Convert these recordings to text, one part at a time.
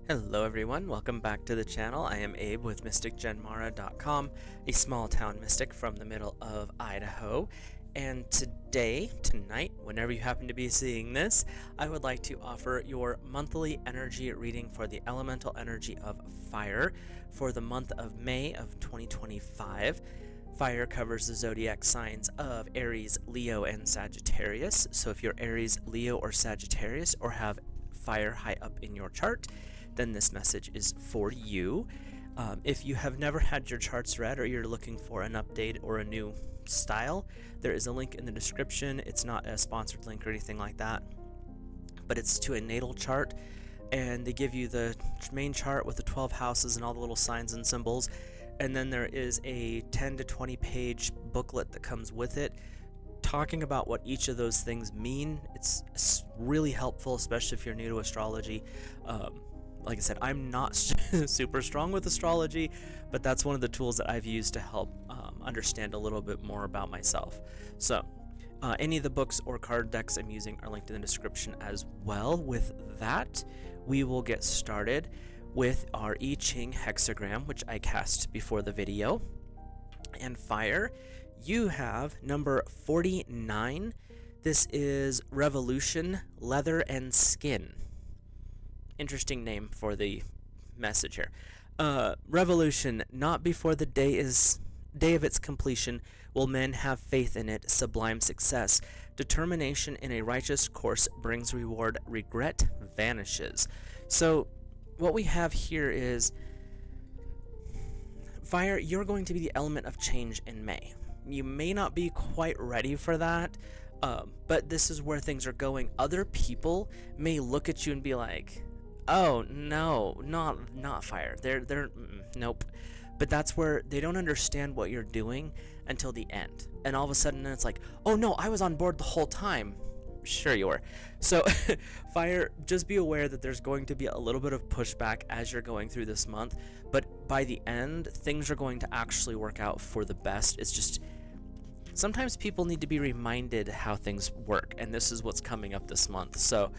Hello everyone, welcome back to the channel. I am Abe with MysticGenmara.com, a small town mystic from the middle of Idaho. And tonight, whenever you happen to be seeing this, I would like to offer your monthly energy reading for the elemental energy of fire for the month of May of 2025. Fire covers the zodiac signs of Aries, Leo, and Sagittarius. So if you're Aries, Leo, or Sagittarius, or have fire high up in your chart, then this message is for you. If you have never had your charts read or you're looking for an update or a new style, there is a link in the description. It's not a sponsored link or anything like that, but it's to a natal chart, and they give you the main chart with the 12 houses and all the little signs and symbols, and then there is a 10 to 20 page booklet that comes with it talking about what each of those things mean. It's really helpful, especially if you're new to astrology. Like I said, I'm not super strong with astrology, but that's one of the tools that I've used to help understand a little bit more about myself. So any of the books or card decks I'm using are linked in the description as well. With that, we will get started with our I-ching hexagram, which I cast before the video. And fire, you have number 49. This is Revolution, Leather, and Skin. Interesting name for the message here. Revolution, not before the day of its completion will men have faith in it, sublime success. Determination in a righteous course brings reward, regret vanishes. So what we have here is fire, you're going to be the element of change in May. You may not be quite ready for that, but this is where things are going. Other people may look at you and be like, oh no, not fire. They're nope. But that's where they don't understand what you're doing until the end. And all of a sudden it's like, oh no, I was on board the whole time. Sure you were. So fire, just be aware that there's going to be a little bit of pushback as you're going through this month, but by the end, things are going to actually work out for the best. It's just sometimes people need to be reminded how things work, and this is what's coming up this month. So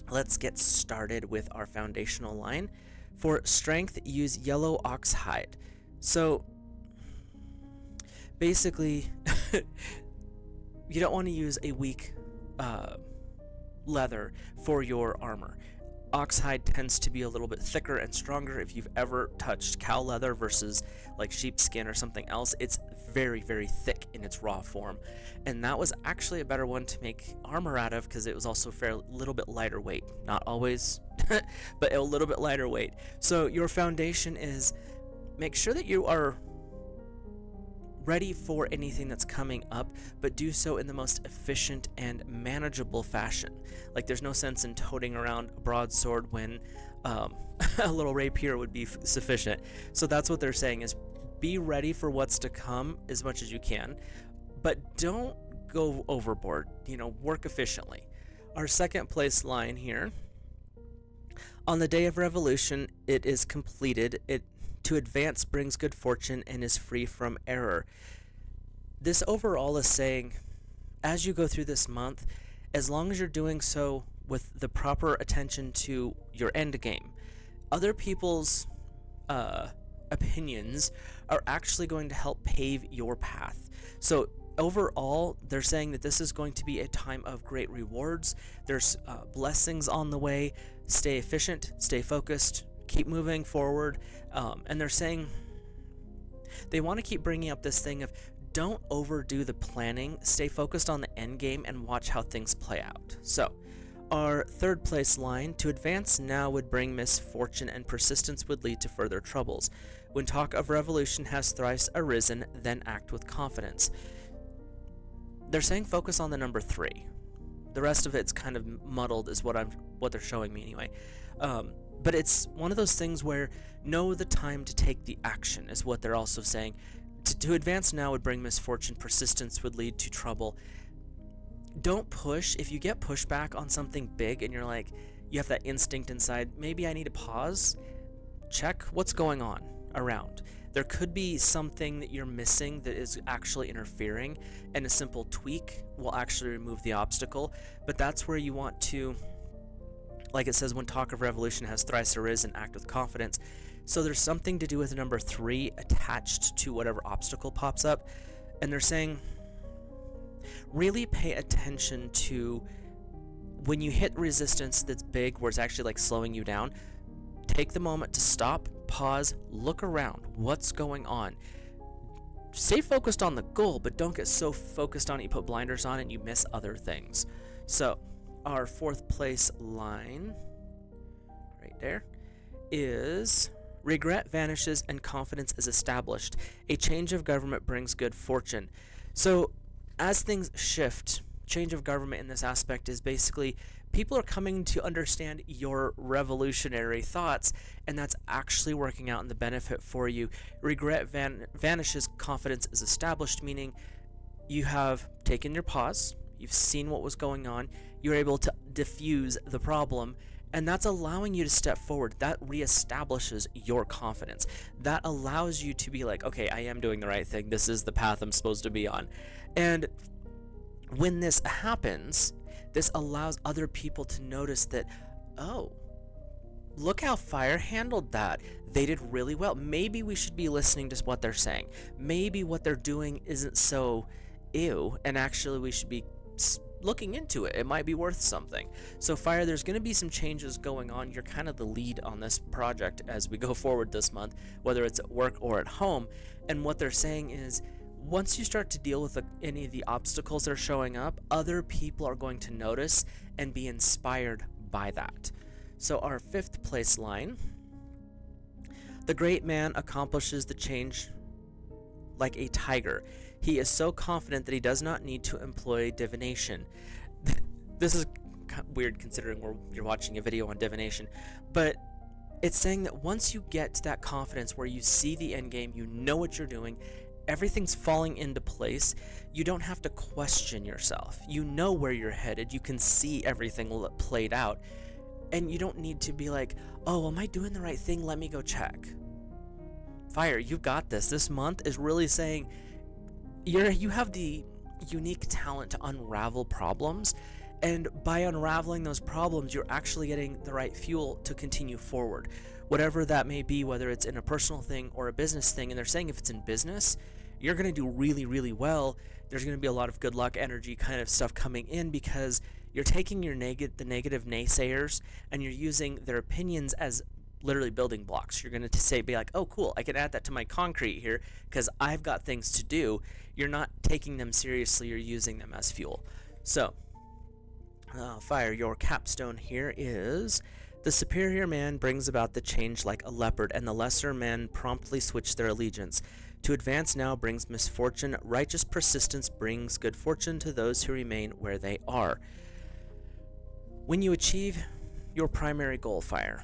let's get started with our foundational line. For strength, use yellow ox hide. So basically, you don't want to use a weak leather for your armor. Oxhide tends to be a little bit thicker and stronger. If you've ever touched cow leather versus like sheepskin or something else, it's very, very thick in its raw form. And that was actually a better one to make armor out of because it was also a little bit lighter weight. Not always, but a little bit lighter weight. So your foundation is make sure that you are ready for anything that's coming up, but do so in the most efficient and manageable fashion. Like there's no sense in toting around a broadsword when a little rapier would be sufficient. So that's what they're saying is be ready for what's to come as much as you can, but don't go overboard, work efficiently. Our second place line here, on the day of revolution, it is completed. To advance brings good fortune and is free from error. This overall is saying, as you go through this month, as long as you're doing so with the proper attention to your end game, other people's opinions are actually going to help pave your path. So overall, they're saying that this is going to be a time of great rewards. There's blessings on the way. Stay efficient, stay focused, keep moving forward, and they're saying they want to keep bringing up this thing of don't overdo the planning, stay focused on the end game and watch how things play out. So our third place line, to advance now would bring misfortune and persistence would lead to further troubles. When talk of revolution has thrice arisen, then act with confidence. They're saying focus on the number 3. The rest of it's kind of muddled is what they're showing me anyway. But it's one of those things where know the time to take the action is what they're also saying. To advance now would bring misfortune, persistence would lead to trouble. Don't push. If you get pushback on something big and you're like, you have that instinct inside, maybe I need to pause, check what's going on around. There could be something that you're missing that is actually interfering, and a simple tweak will actually remove the obstacle, but that's where you want to like it says, when talk of revolution has thrice arisen, act with confidence. So there's something to do with number 3 attached to whatever obstacle pops up. And they're saying, really pay attention to when you hit resistance that's big, where it's actually like slowing you down. Take the moment to stop, pause, look around. What's going on? Stay focused on the goal, but don't get so focused on it you put blinders on and you miss other things. So our 4th place line right there is, regret vanishes and confidence is established. A change of government brings good fortune. So as things shift, change of government in this aspect is basically people are coming to understand your revolutionary thoughts, and that's actually working out in the benefit for you. Regret vanishes, confidence is established, meaning you have taken your pause, you've seen what was going on, you're able to diffuse the problem, and that's allowing you to step forward. That reestablishes your confidence. That allows you to be like, okay, I am doing the right thing. This is the path I'm supposed to be on. And when this happens, this allows other people to notice that, oh, look how Fire handled that. They did really well. Maybe we should be listening to what they're saying. Maybe what they're doing isn't so ew, and actually we should be looking into it. It might be worth something. So Fire, there's going to be some changes going on. You're kind of the lead on this project as we go forward this month, whether it's at work or at home. And what they're saying is, once you start to deal with any of the obstacles that are showing up, other people are going to notice and be inspired by that. So our 5th place line, the great man accomplishes the change like a tiger. He is so confident that he does not need to employ divination. This is weird considering you're watching a video on divination, but it's saying that once you get to that confidence where you see the end game, you know what you're doing, everything's falling into place, you don't have to question yourself. You know where you're headed, you can see everything played out, and you don't need to be like, oh, am I doing the right thing? Let me go check. Fire, you got this. This month is really saying you have the unique talent to unravel problems, and by unraveling those problems, you're actually getting the right fuel to continue forward. Whatever that may be, whether it's in a personal thing or a business thing, and they're saying if it's in business, you're going to do really, really well. There's going to be a lot of good luck energy kind of stuff coming in, because you're taking the negative naysayers and you're using their opinions as literally building blocks. You're going to be like, oh, cool, I can add that to my concrete here because I've got things to do. You're not taking them seriously, you're using them as fuel. So, Fire, your capstone here is, the superior man brings about the change like a leopard, and the lesser men promptly switch their allegiance. To advance now brings misfortune. Righteous persistence brings good fortune to those who remain where they are. When you achieve your primary goal, Fire,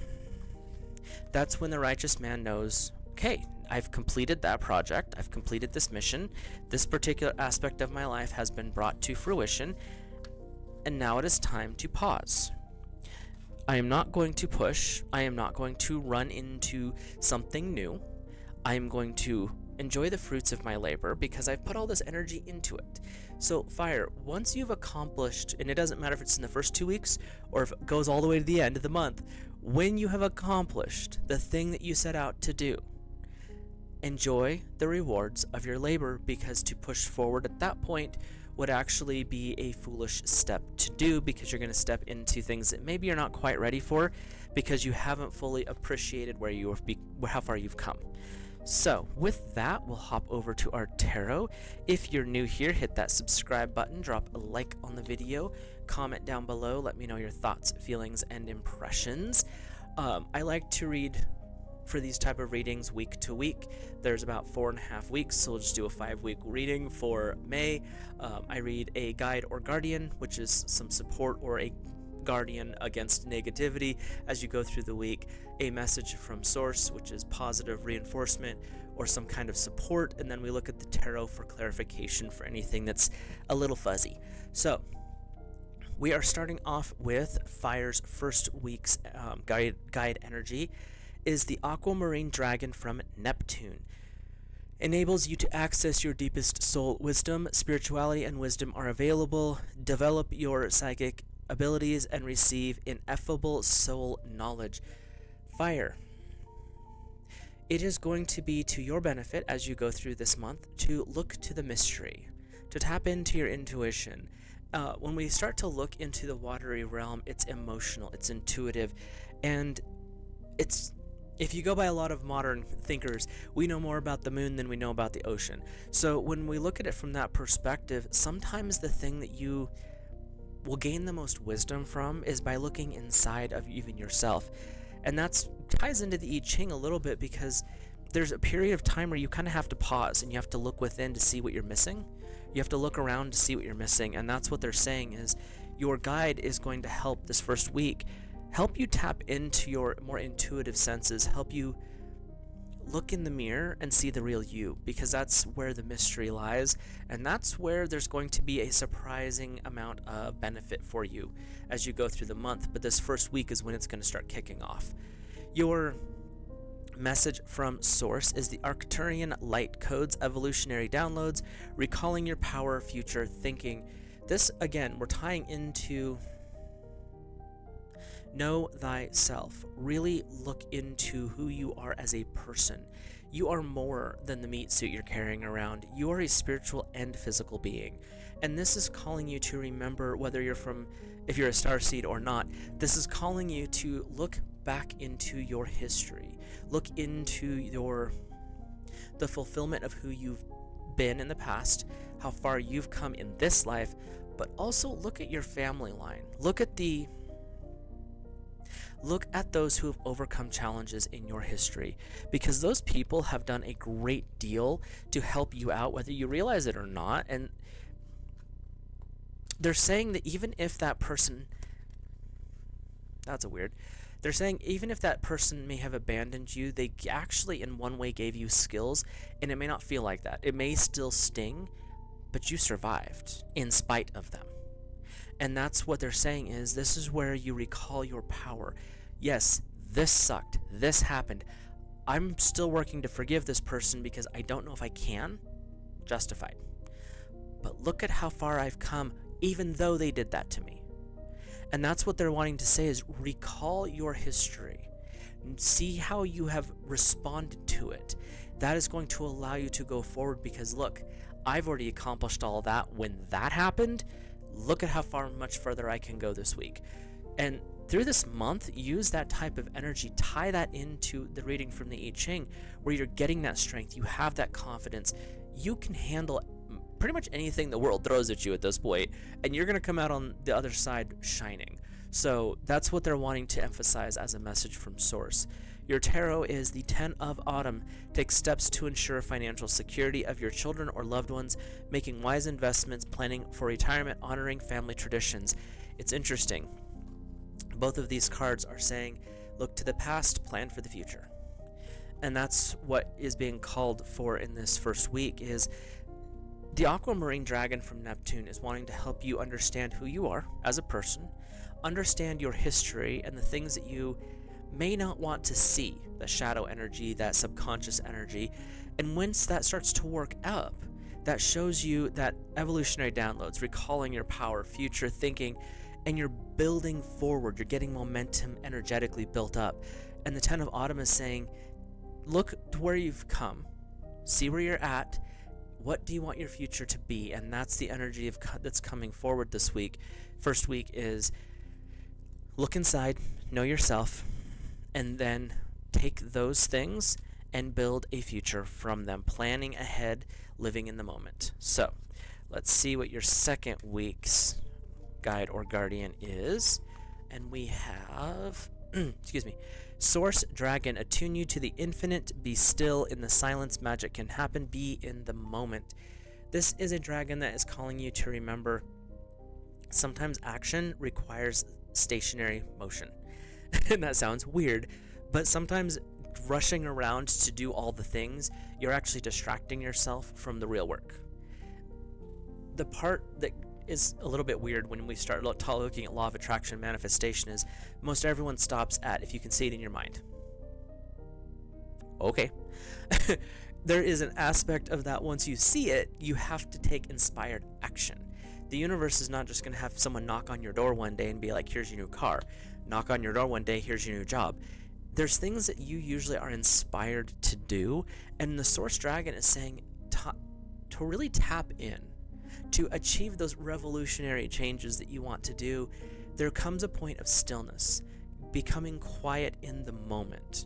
that's when the righteous man knows, okay, I've completed that project, I've completed this mission, this particular aspect of my life has been brought to fruition, and now it is time to pause. I am not going to push, I am not going to run into something new, I am going to enjoy the fruits of my labor because I've put all this energy into it. So Fire, once you've accomplished, and it doesn't matter if it's in the first 2 weeks or if it goes all the way to the end of the month, when you have accomplished the thing that you set out to do, enjoy the rewards of your labor, because to push forward at that point would actually be a foolish step to do, because you're going to step into things that maybe you're not quite ready for because you haven't fully appreciated how far you've come. So with that, we'll hop over to our tarot. If you're new here, hit that subscribe button, drop a like on the video, comment down below, let me know your thoughts, feelings, and impressions. I like to read for these type of readings week to week. There's about 4.5 weeks, so we'll just do a 5-week reading for May. I read a guide or guardian, which is some support or a guardian against negativity as you go through the week, a message from source, which is positive reinforcement or some kind of support, and then we look at the tarot for clarification for anything that's a little fuzzy. So we are starting off with Fire's first week's guide energy is the aquamarine dragon from Neptune. Enables you to access your deepest soul wisdom. Spirituality and wisdom are available. Develop your psychic abilities and receive ineffable soul knowledge. Fire. It is going to be to your benefit as you go through this month to look to the mystery, to tap into your intuition. When we start to look into the watery realm, it's emotional, it's intuitive, and it's if you go by a lot of modern thinkers, we know more about the moon than we know about the ocean. So when we look at it from that perspective, sometimes the thing that you will gain the most wisdom from is by looking inside of even yourself. And that ties into the I-ching a little bit, because there's a period of time where you kind of have to pause and you have to look within to see what you're missing. You have to look around to see what you're missing, and that's what they're saying is your guide is going to help this first week help you tap into your more intuitive senses, help you look in the mirror and see the real you, because that's where the mystery lies, and that's where there's going to be a surprising amount of benefit for you as you go through the month. But this first week is when it's going to start kicking off. Your message from Source is the Arcturian Light Codes Evolutionary Downloads, recalling your power, future thinking. This, again, we're tying into know thyself. Really look into who you are as a person. You are more than the meat suit you're carrying around. You are a spiritual and physical being. And this is calling you to remember, whether if you're a starseed or not, this is calling you to look back into your history. Look into the fulfillment of who you've been in the past, how far you've come in this life, but also look at your family line. Look at those who have overcome challenges in your history, because those people have done a great deal to help you out, whether you realize it or not. And they're saying that even if that person, they're saying even if that person may have abandoned you, they actually in one way gave you skills, and it may not feel like that. It may still sting, but you survived in spite of them. And that's what they're saying is this is where you recall your power. Yes, this sucked. This happened. I'm still working to forgive this person because I don't know if I can. Justified. But look at how far I've come, even though they did that to me. And that's what they're wanting to say is recall your history. See how you have responded to it. That is going to allow you to go forward, because look, I've already accomplished all that when that happened. Look at how much further I can go this week. And through this month, use that type of energy, tie that into the reading from the I-ching, where you're getting that strength, you have that confidence, you can handle pretty much anything the world throws at you at this point, and you're going to come out on the other side shining. So that's what they're wanting to emphasize as a message from Source. Your tarot is the 10 of Autumn. Take steps to ensure financial security of your children or loved ones, making wise investments, planning for retirement, honoring family traditions. It's interesting. Both of these cards are saying, look to the past, plan for the future. And that's what is being called for in this first week is the aquamarine dragon from Neptune is wanting to help you understand who you are as a person, understand your history and the things that you may not want to see, the shadow energy, that subconscious energy. And once that starts to work up, that shows you that evolutionary downloads, recalling your power, future thinking, and you're building forward. You're getting momentum energetically built up. And the 10 of Autumn is saying, look to where you've come, see where you're at, what do you want your future to be? And that's the energy that's coming forward this week. First week is look inside, know yourself, and then take those things and build a future from them, planning ahead, living in the moment. So let's see what your second week's guide or guardian is. And we have, excuse me, Source Dragon, attune you to the infinite, be still in the silence, magic can happen, be in the moment. This is a dragon that is calling you to remember sometimes action requires stationary motion. And that sounds weird, but sometimes rushing around to do all the things, you're actually distracting yourself from the real work. The part that is a little bit weird when we start looking at law of attraction manifestation is most everyone stops at if you can see it in your mind. Okay. There is an aspect of that once you see it, you have to take inspired action. The universe is not just going to have someone knock on your door one day and be like, here's your new car. Knock on your door one day, here's your new job. There's things that you usually are inspired to do, and the Source Dragon is saying to really tap in, to achieve those revolutionary changes that you want to do. There comes a point of stillness, becoming quiet in the moment.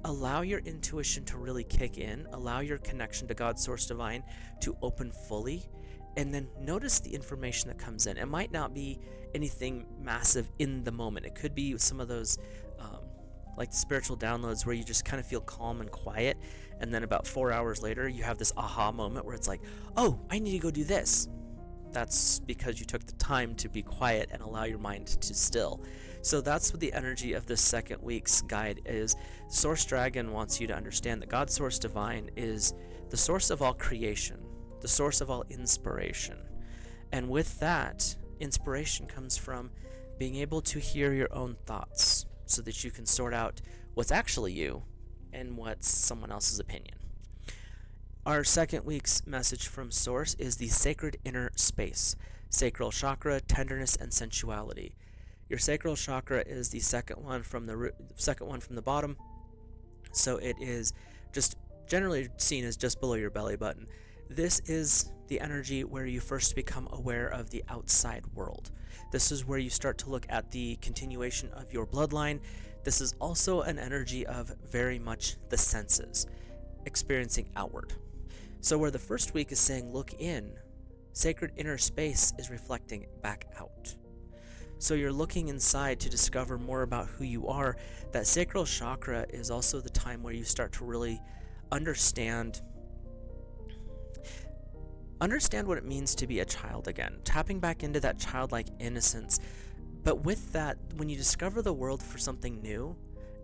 Allow your intuition to really kick in, allow your connection to God, Source Divine, to open fully, and then notice the information that comes in. It might not be anything massive in the moment. It could be some of those like the spiritual downloads where you just kind of feel calm and quiet, and then about 4 hours later you have this aha moment where it's like, oh, I need to go do this. That's because you took the time to be quiet and allow your mind to still. So that's what the energy of this second week's guide is. Source Dragon wants you to understand that God, Source Divine, is the source of all creation, the source of all inspiration. And with that, inspiration comes from being able to hear your own thoughts so that you can sort out what's actually you and what's someone else's opinion. Our second week's message from Source is the sacred inner space, sacral chakra, tenderness, and sensuality. Your sacral chakra is the second one from the bottom, so it is just generally seen as just below your belly button. This is the energy where you first become aware of the outside world. This is where you start to look at the continuation of your bloodline. This is also an energy of very much the senses, experiencing outward. So where the first week is saying look in, sacred inner space is reflecting back out. So you're looking inside to discover more about who you are. That sacral chakra is also the time where you start to really understand what it means to be a child again, tapping back into that childlike innocence. But with that, when you discover the world for something new,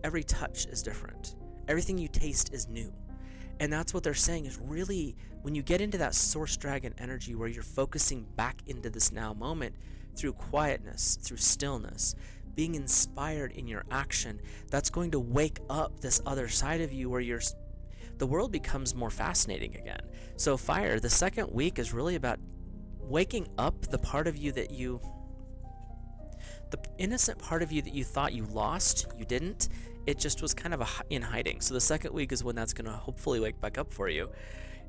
every touch is different. Everything you taste is new. And that's what they're saying is really, when you get into that Source Dragon energy where you're focusing back into this now moment through quietness, through stillness, being inspired in your action, that's going to wake up this other side of you where the world becomes more fascinating again. So Fire, the second week is really about waking up the part of you that the innocent part of you that you thought you lost. You didn't. It just was kind of in hiding. So the second week is when that's going to hopefully wake back up for you.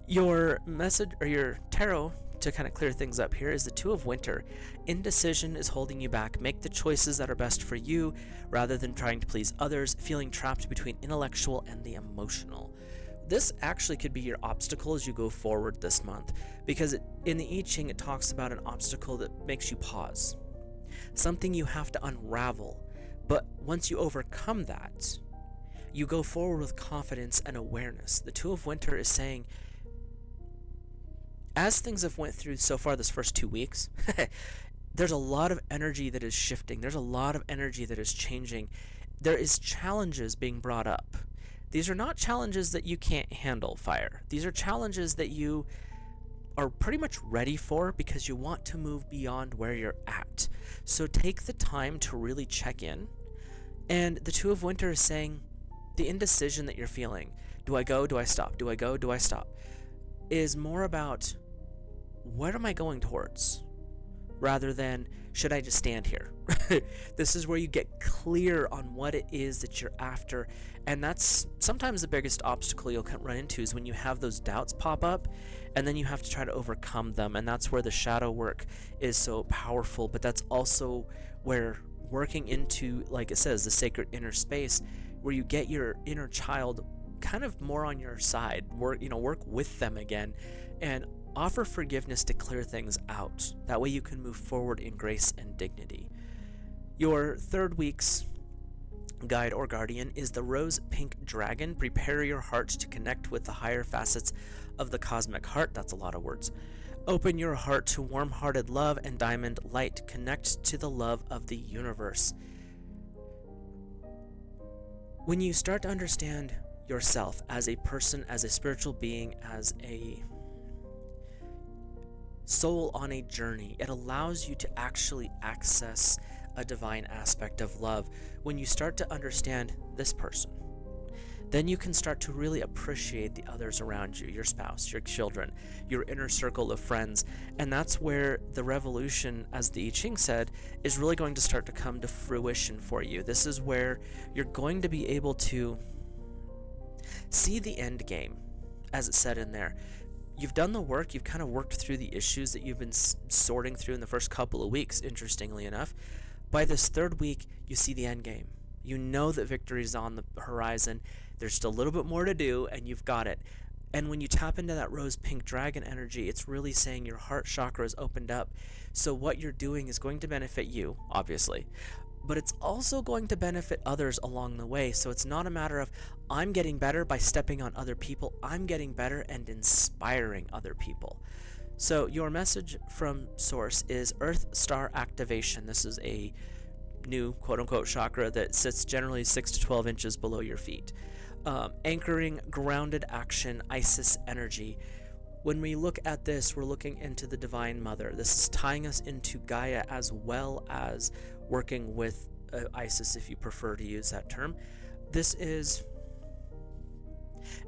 Your message, or your tarot, to kind of clear things up here, is the Two of Winter. Indecision is holding you back. Make the choices that are best for you rather than trying to please others, feeling trapped between intellectual and the emotional. This actually could be your obstacle as you go forward this month, because in the I-ching it talks about an obstacle that makes you pause, something you have to unravel. But once you overcome that, you go forward with confidence and awareness. The Two of Winter is saying, as things have went through so far this first 2 weeks, there's a lot of energy that is shifting. There's a lot of energy that is changing. There is challenges being brought up. These are not challenges that you can't handle, Fire. These are challenges that you are pretty much ready for because you want to move beyond where you're at. So take the time to really check in. And the Two of Winter is saying the indecision that you're feeling, do I go, do I stop, do I go, do I stop, is more about what am I going towards rather than should I just stand here? This is where you get clear on what it is that you're after. And that's sometimes the biggest obstacle you'll run into is when you have those doubts pop up and then you have to try to overcome them. And that's where the shadow work is so powerful. But that's also where working into, like it says, the sacred inner space, where you get your inner child kind of more on your side, work with them again and offer forgiveness to clear things out. That way you can move forward in grace and dignity. Your third week's guide or guardian is the Rose Pink Dragon. Prepare your heart to connect with the higher facets of the cosmic heart. That's a lot of words. Open your heart to warm-hearted love and diamond light. Connect to the love of the universe. When you start to understand yourself as a person, as a spiritual being, as a soul on a journey, it allows you to actually access a divine aspect of love. When you start to understand this person, then you can start to really appreciate the others around you, your spouse, your children, your inner circle of friends. And that's where the revolution, as the I-ching said, is really going to start to come to fruition for you. This is where you're going to be able to see the end game, as it said in there. You've done the work, you've kind of worked through the issues that you've been sorting through in the first couple of weeks, interestingly enough. By this third week, you see the end game. You know that victory is on the horizon. There's just a little bit more to do, and you've got it. And when you tap into that rose pink dragon energy, it's really saying your heart chakra is opened up. So what you're doing is going to benefit you, obviously, but it's also going to benefit others along the way. So it's not a matter of I'm getting better by stepping on other people. I'm getting better and inspiring other people. So your message from Source is Earth Star Activation. This is a new quote-unquote chakra that sits generally 6 to 12 inches below your feet. Anchoring grounded action, Isis energy. When we look at this, we're looking into the Divine Mother. This is tying us into Gaia as well as working with Isis, if you prefer to use that term. This is,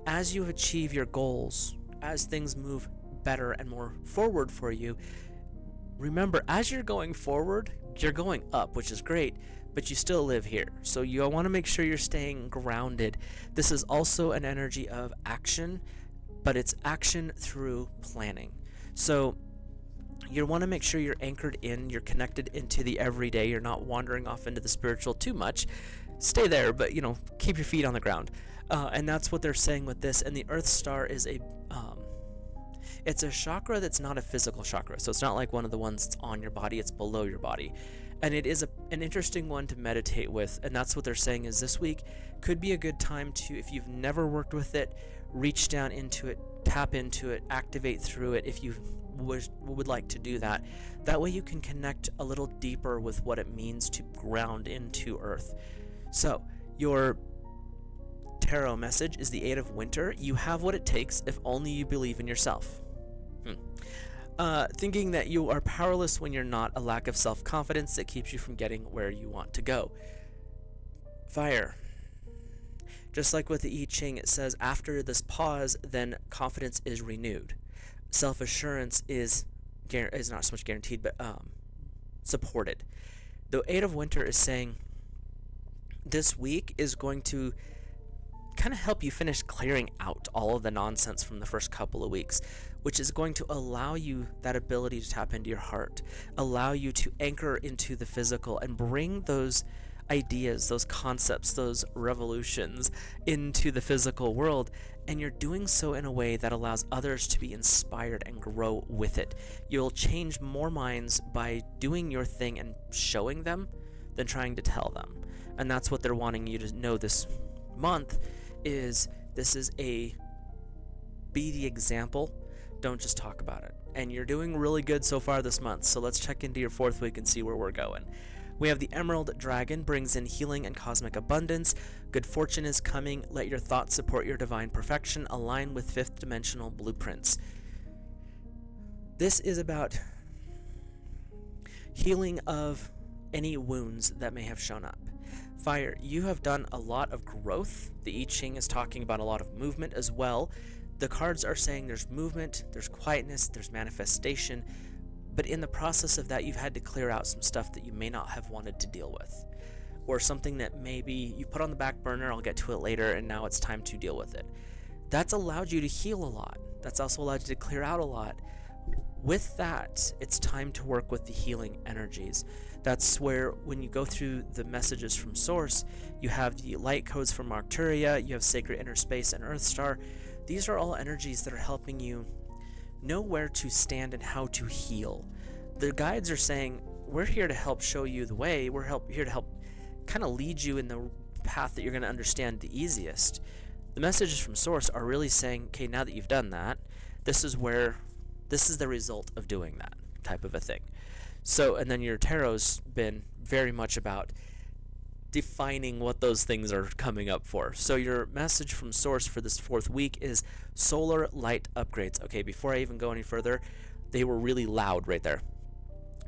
as you achieve your goals, as things move better and more forward for you, remember, as you're going forward, you're going up, which is great, but you still live here. So you want to make sure you're staying grounded. This is also an energy of action, but it's action through planning. So you want to make sure you're anchored in, you're connected into the everyday, you're not wandering off into the spiritual too much. Stay there, but keep your feet on the ground. And that's what they're saying with this. And the Earth Star is it's a chakra that's not a physical chakra. So it's not like one of the ones that's on your body, it's below your body. And it is an interesting one to meditate with. And that's what they're saying is this week could be a good time to, if you've never worked with it, reach down into it, tap into it, activate through it if you would like to do that. That way you can connect a little deeper with what it means to ground into Earth. So your tarot message is the 8 of Winter. You have what it takes if only you believe in yourself. Thinking that you are powerless when you're not, a lack of self-confidence that keeps you from getting where you want to go. Fire. Just like with the I-ching, it says after this pause, then confidence is renewed. Self-assurance is not so much guaranteed, but supported. The 8 of Winter is saying this week is going to kind of help you finish clearing out all of the nonsense from the first couple of weeks, which is going to allow you that ability to tap into your heart, allow you to anchor into the physical and bring those ideas, those concepts, those revolutions into the physical world. And you're doing so in a way that allows others to be inspired and grow with it. You'll change more minds by doing your thing and showing them than trying to tell them. And that's what they're wanting you to know this month is this is be the example, don't just talk about it. And you're doing really good so far this month, so let's check into your 4th week and see where we're going. We have the Emerald Dragon, brings in healing and cosmic abundance. Good fortune is coming. Let your thoughts support your divine perfection. Align with 5th dimensional blueprints. This is about healing of any wounds that may have shown up. Fire, you have done a lot of growth. The I-ching is talking about a lot of movement as well. The cards are saying there's movement, there's quietness, there's manifestation, but in the process of that, you've had to clear out some stuff that you may not have wanted to deal with, or something that maybe you put on the back burner, I'll get to it later, and now it's time to deal with it. That's allowed you to heal a lot. That's also allowed you to clear out a lot. With that, it's time to work with the healing energies. That's where, when you go through the messages from Source, you have the light codes from Arcturia, you have Sacred Inner Space and Earth Star. These are all energies that are helping you know where to stand and how to heal. The guides are saying, we're here to help show you the way. We're here to help kind of lead you in the path that you're going to understand the easiest. The messages from Source are really saying, okay, now that you've done that, this is the result of doing that type of a thing. So, and then your tarot's been very much about defining what those things are coming up for. So your message from Source for this 4th week is solar light upgrades. Okay, before I even go any further, they were really loud right there,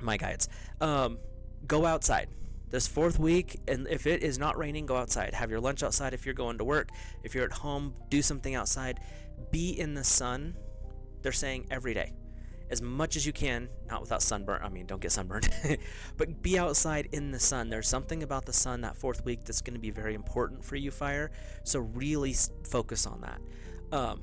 my guides. Go outside. This fourth week, and if it is not raining, go outside. Have your lunch outside if you're going to work. If you're at home, do something outside. Be in the sun. They're saying every day, as much as you can, not without sunburn. I mean, don't get sunburned, but be outside in the sun. There's something about the sun that fourth week that's going to be very important for you, fire. So really focus on that.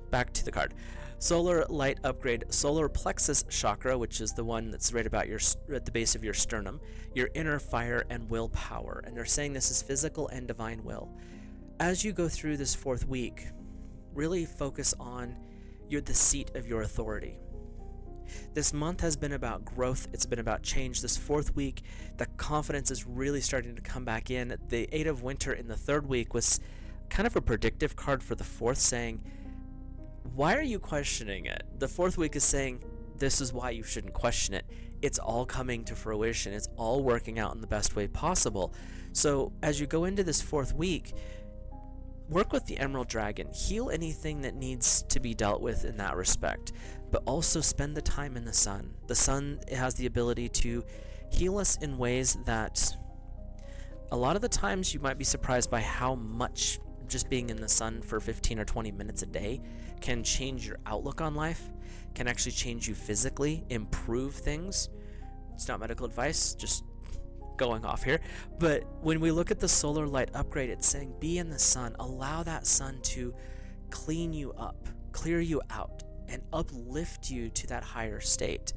Back to the card. Solar light upgrade, solar plexus chakra, which is the one that's right about at the base of your sternum, your inner fire and willpower. And they're saying this is physical and divine will. As you go through this fourth week, really focus on the seat of your authority. This month has been about growth. It's been about change. This fourth week, the confidence is really starting to come back in. The Eight of Winter in the third week was kind of a predictive card for the fourth, saying, why are you questioning it? The fourth week is saying, this is why you shouldn't question it. It's all coming to fruition. It's all working out in the best way possible. So as you go into this fourth week, work with the Emerald Dragon. Heal anything that needs to be dealt with in that respect. But also spend the time in the sun. The sun has the ability to heal us in ways that a lot of the times you might be surprised by how much just being in the sun for 15 or 20 minutes a day can change your outlook on life, can actually change you physically, improve things. It's not medical advice, just going off here. But when we look at the solar light upgrade, it's saying be in the sun, allow that sun to clean you up, clear you out, and uplift you to that higher state.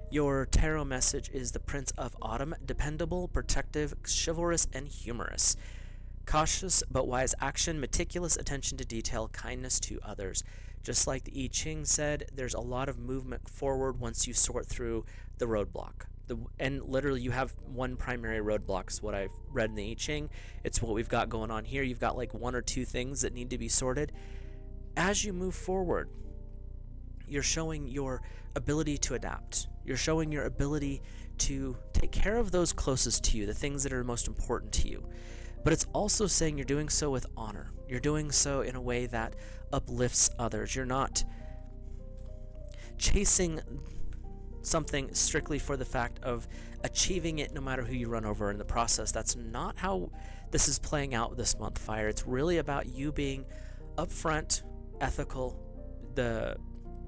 Your tarot message is the Prince of Autumn, dependable, protective, chivalrous, and humorous. Cautious but wise action, meticulous attention to detail, kindness to others. Just like the I-ching said, there's a lot of movement forward once you sort through the roadblock. And literally you have one primary roadblock is what I've read in the I-ching. It's what we've got going on here. You've got like one or two things that need to be sorted. As you move forward, you're showing your ability to adapt. You're showing your ability to take care of those closest to you, the things that are most important to you. But it's also saying you're doing so with honor. You're doing so in a way that uplifts others. You're not chasing something strictly for the fact of achieving it no matter who you run over in the process. That's not how this is playing out this month, Fire. It's really about you being upfront, ethical, the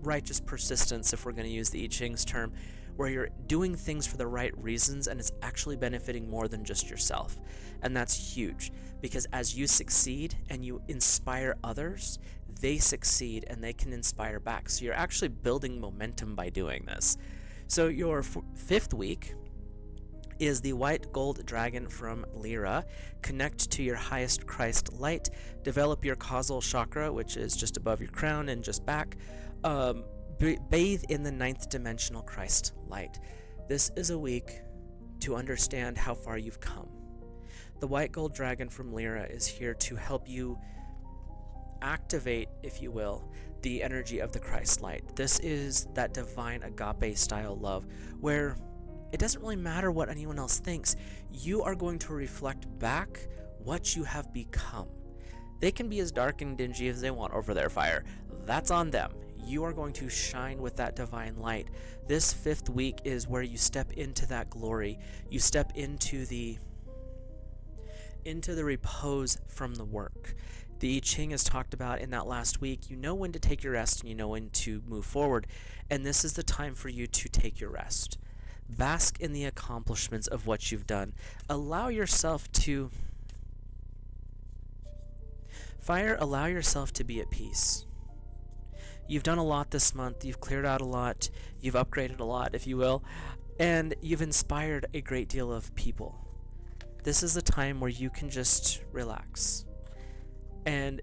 righteous persistence, if we're going to use the I-ching's term, where you're doing things for the right reasons and it's actually benefiting more than just yourself. And that's huge, because as you succeed and you inspire others, they succeed and they can inspire back. So you're actually building momentum by doing this. So your fifth week is the white gold dragon from Lyra. Connect to your highest Christ light. Develop your causal chakra, which is just above your crown and just back. Bathe in the ninth dimensional Christ light. This is a week to understand how far you've come. The white gold dragon from Lyra is here to help you activate, if you will, the energy of the Christ light. This is that divine agape style love where it doesn't really matter what anyone else thinks. You are going to reflect back what you have become. They can be as dark and dingy as they want over their Fire. That's on them. You are going to shine with that divine light. This fifth week is where you step into that glory. You step into the repose from the work. The I-ching has talked about in that last week, you know when to take your rest and you know when to move forward. And this is the time for you to take your rest. Bask in the accomplishments of what you've done. Allow yourself to allow yourself to be at peace. You've done a lot this month. You've cleared out a lot. You've upgraded a lot, if you will. And you've inspired a great deal of people. This is a time where you can just relax. And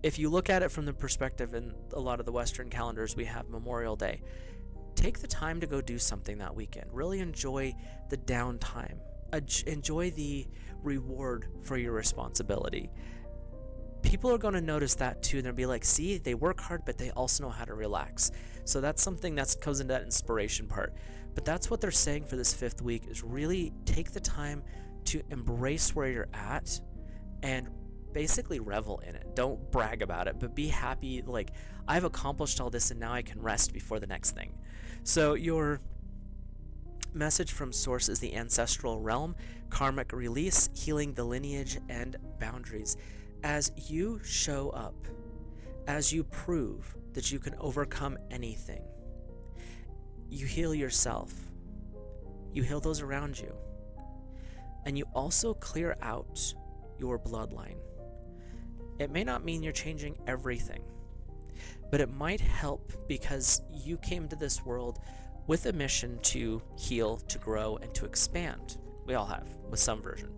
if you look at it from the perspective in a lot of the Western calendars, we have Memorial Day. Take the time to go do something that weekend. Really enjoy the downtime. Enjoy the reward for your responsibility. People are going to notice that too. They'll be like, see, they work hard, but they also know how to relax. So that's something that goes into that inspiration part. But that's what they're saying for this fifth week, is really take the time to embrace where you're at and basically revel in it. Don't brag about it, but be happy, like, I've accomplished all this and now I can rest before the next thing. So your message from Source is the ancestral realm, karmic release, healing the lineage, and boundaries. As you show up, as you prove that you can overcome anything, you heal yourself, you heal those around you, and you also clear out your bloodline. It may not mean you're changing everything, but it might help because you came to this world with a mission to heal, to grow, and to expand. We all have, with some version.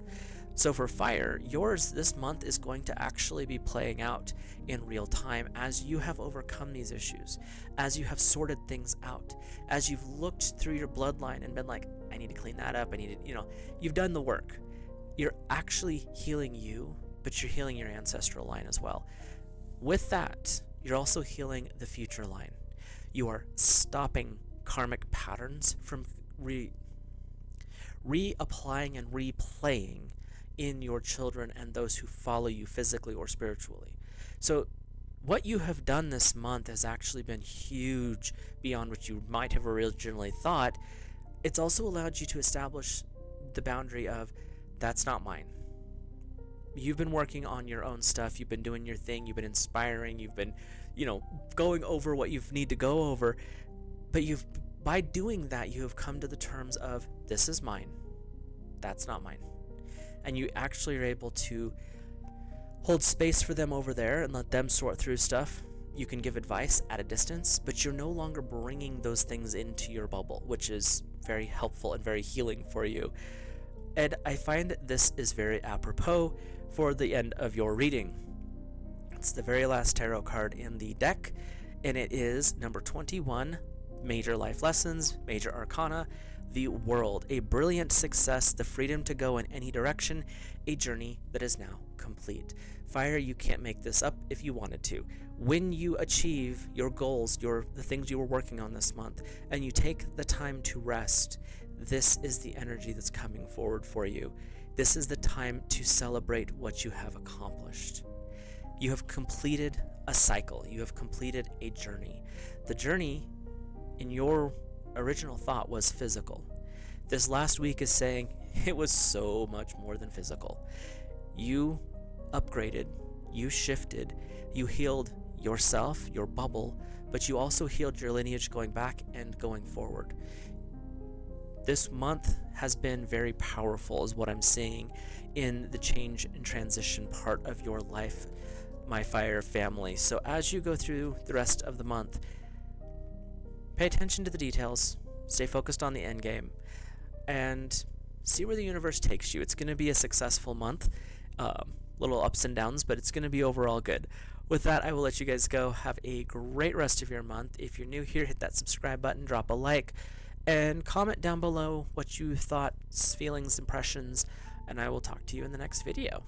So for fire, yours this month is going to actually be playing out in real time as you have overcome these issues, as you have sorted things out, as you've looked through your bloodline and been like, I need to clean that up, I need to, you've done the work. You're actually healing you, but you're healing your ancestral line as well. With that, you're also healing the future line. You are stopping karmic patterns from reapplying and replaying in your children and those who follow you physically or spiritually. So what you have done this month has actually been huge beyond what you might have originally thought. It's also allowed you to establish the boundary of, that's not mine. You've been working on your own stuff, you've been doing your thing, you've been inspiring, you've been, going over what you need to go over, but by doing that, you have come to the terms of, this is mine, that's not mine. And you actually are able to hold space for them over there and let them sort through stuff. You can give advice at a distance, but you're no longer bringing those things into your bubble, which is very helpful and very healing for you. And I find this is very apropos for the end of your reading. It's the very last tarot card in the deck, and it is number 21, Major Life Lessons, Major Arcana, the World, a brilliant success, the freedom to go in any direction, a journey that is now complete. Fire, you can't make this up if you wanted to. When you achieve your goals, the things you were working on this month, and you take the time to rest, this is the energy that's coming forward for you. This is the time to celebrate what you have accomplished. You have completed a cycle. You have completed a journey. The journey, in your original thought, was physical. This last week is saying it was so much more than physical. You upgraded, you shifted, you healed yourself, your bubble, but you also healed your lineage going back and going forward. This month has been very powerful, is what I'm seeing in the change and transition part of your life, my fire family. So as you go through the rest of the month, pay attention to the details, stay focused on the end game, and see where the universe takes you. It's going to be a successful month. Little ups and downs, but it's going to be overall good. With that, I will let you guys go. Have a great rest of your month. If you're new here, hit that subscribe button, drop a like, and comment down below what you thought, feelings, impressions, and I will talk to you in the next video.